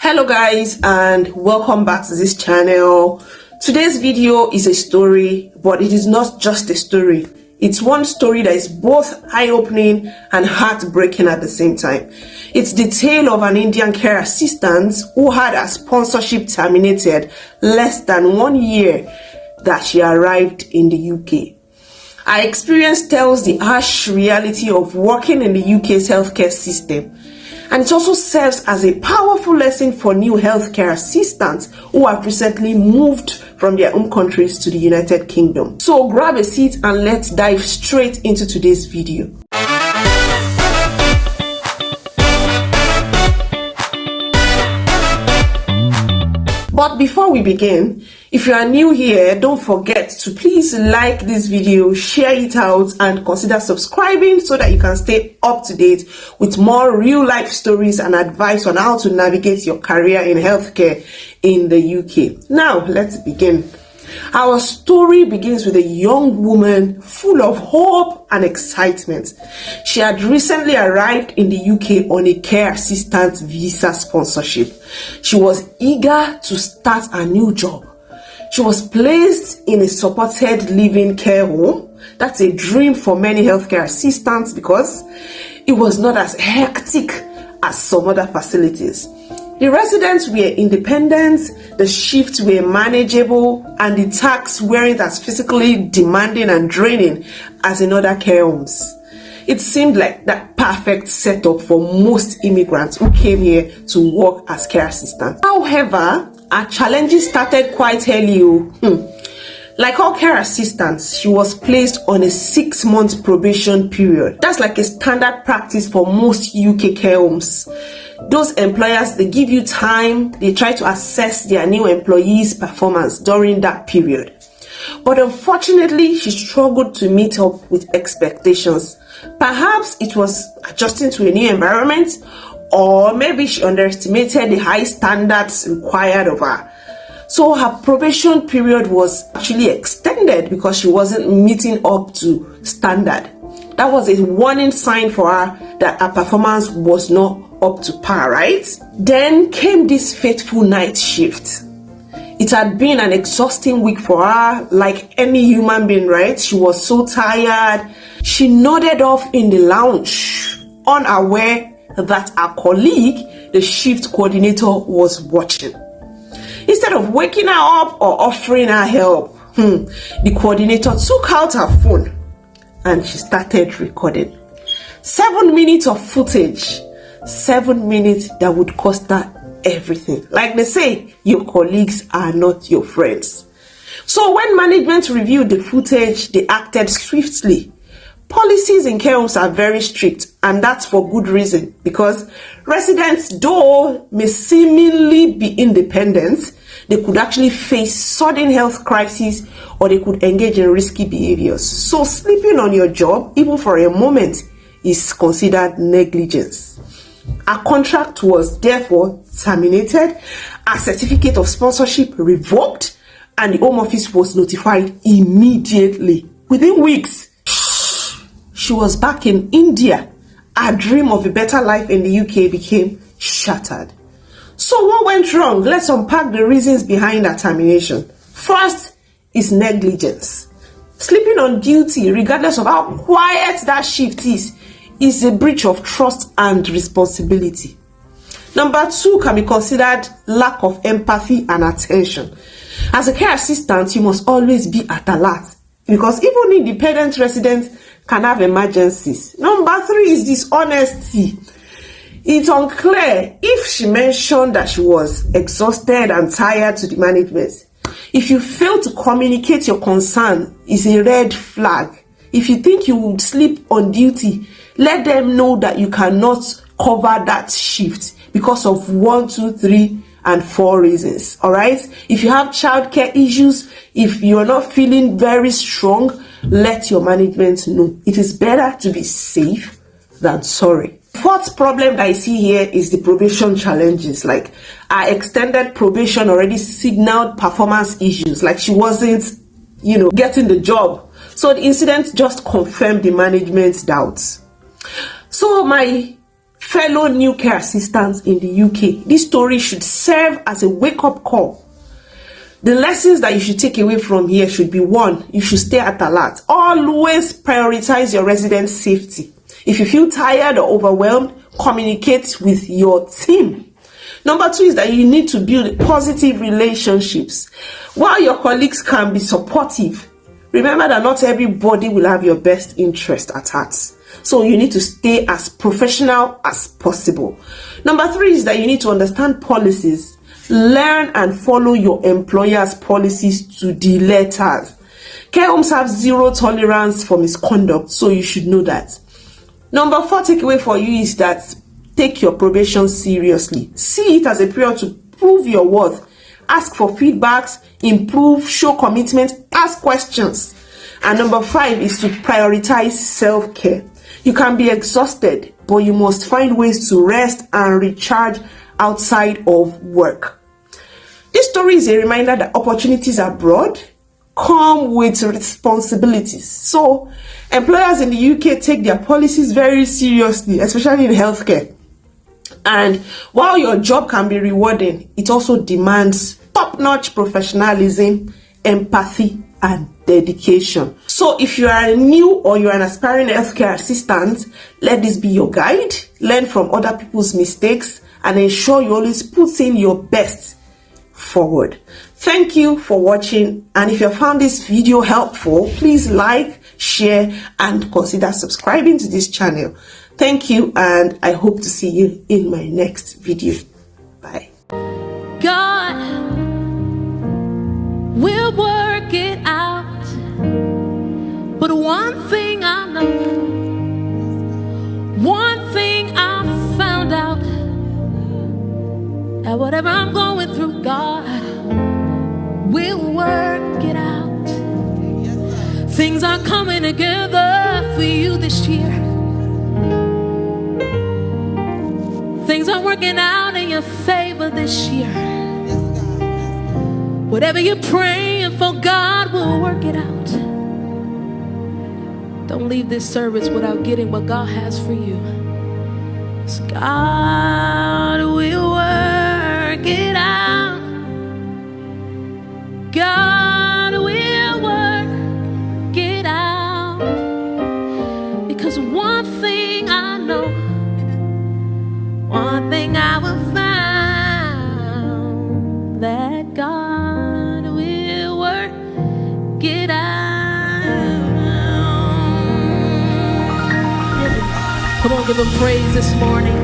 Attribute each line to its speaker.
Speaker 1: Hello guys, and welcome back to this channel. Today's video is a story, but it is not just a story. It's one story that is both eye-opening and heartbreaking at the same time. It's the tale of an Indian care assistant who had her sponsorship terminated less than 1 year that she arrived in the UK. Her experience tells the harsh reality of working in the UK's healthcare system. And it also serves as a powerful lesson for new healthcare assistants who have recently moved from their home countries to the United Kingdom. So grab a seat and let's dive straight into today's video. But before we begin, if you are new here, don't forget to please like this video, share it out, and consider subscribing so that you can stay up to date with more real life stories and advice on how to navigate your career in healthcare in the UK. Now, let's begin. Our story begins with a young woman full of hope and excitement. She had recently arrived in the UK on a care assistant visa sponsorship. She was eager to start a new job. She was placed in a supported living care home. That's a dream for many healthcare assistants because it was not as hectic as some other facilities. The residents were independent, the shifts were manageable, and the tasks weren't as physically demanding and draining as in other care homes. It seemed like that perfect setup for most immigrants who came here to work as care assistants. However, our challenges started quite early. Like all care assistants, she was placed on a 6-month probation period. That's like a standard practice for most UK care homes. Those employers, they give you time, they try to assess their new employees' performance during that period. But unfortunately, she struggled to meet up with expectations. Perhaps it was adjusting to a new environment, or maybe she underestimated the high standards required of her. So her probation period was actually extended because she wasn't meeting up to standard. That was a warning sign for her that her performance was not up to par, right? Then came this fateful night shift. It had been an exhausting week for her, like any human being, right? She was so tired. She nodded off in the lounge, unaware that her colleague, the shift coordinator, was watching. Instead of waking her up or offering her help, the coordinator took out her phone and she started recording. 7 minutes of footage, 7 minutes that would cost her everything. Like they say, your colleagues are not your friends. So when management reviewed the footage, they acted swiftly. Policies in care homes are very strict, and that's for good reason, because residents, though may seemingly be independent, they could actually face sudden health crises or they could engage in risky behaviors. So sleeping on your job, even for a moment, is considered negligence. Our contract was therefore terminated, our certificate of sponsorship revoked, and the Home Office was notified immediately. Within weeks, she was back in India. Her dream of a better life in the UK became shattered. So what went wrong? Let's unpack the reasons behind her termination. First is negligence. Sleeping on duty, regardless of how quiet that shift is a breach of trust and responsibility. Number 2 can be considered lack of empathy and attention. As a care assistant, you must always be at alert because even independent residents can have emergencies. Number 3 is dishonesty. It's unclear if she mentioned that she was exhausted and tired to the management. If you fail to communicate your concern, it's a red flag. If you think you would sleep on duty, let them know that you cannot cover that shift because of 1, 2, 3, and 4 reasons. All right. If you have childcare issues, if you're not feeling very strong, let your management know. It is better to be safe than sorry. Fourth problem that I see here is the probation challenges. Like our extended probation already signaled performance issues, like she wasn't, getting the job. So the incident just confirmed the management's doubts. So my fellow new care assistants in the UK. This story should serve as a wake-up call. The lessons that you should take away from here should be: 1, you should stay at alert. Always prioritize your residents' safety. If you feel tired or overwhelmed, communicate with your team. Number 2 is that you need to build positive relationships. While your colleagues can be supportive, remember that not everybody will have your best interest at heart. So you need to stay as professional as possible. Number 3 is that you need to understand policies. Learn and follow your employer's policies to the letters. Care homes have zero tolerance for misconduct, so you should know that. Number 4 takeaway for you is that take your probation seriously. See it as a period to prove your worth. Ask for feedbacks, improve, show commitment, ask questions. And number 5 is to prioritize self-care. You can be exhausted, but you must find ways to rest and recharge outside of work. This story is a reminder that opportunities abroad come with responsibilities. So employers in the UK take their policies very seriously, especially in healthcare. And while your job can be rewarding, it also demands top-notch professionalism, empathy, and dedication. So if you are new or you are an aspiring healthcare assistant, let this be your guide. Learn from other people's mistakes and ensure you always put in your best forward. Thank you for watching, and if you found this video helpful, please like, share, and consider subscribing to this channel. Thank you, and I hope to see you in my next video. Bye.
Speaker 2: God will work it out, but one thing I know, one thing I found out, that whatever I'm going through, God will work it out. Things are coming together for you this year. Things are working out in your favor this year. Whatever you're praying for, God will work it out. Don't leave this service without getting what God has for you. 'Cause God will work it out. God will work it out. Because one thing I know, one thing I will find, that God will work it out. Come on, give him praise this morning.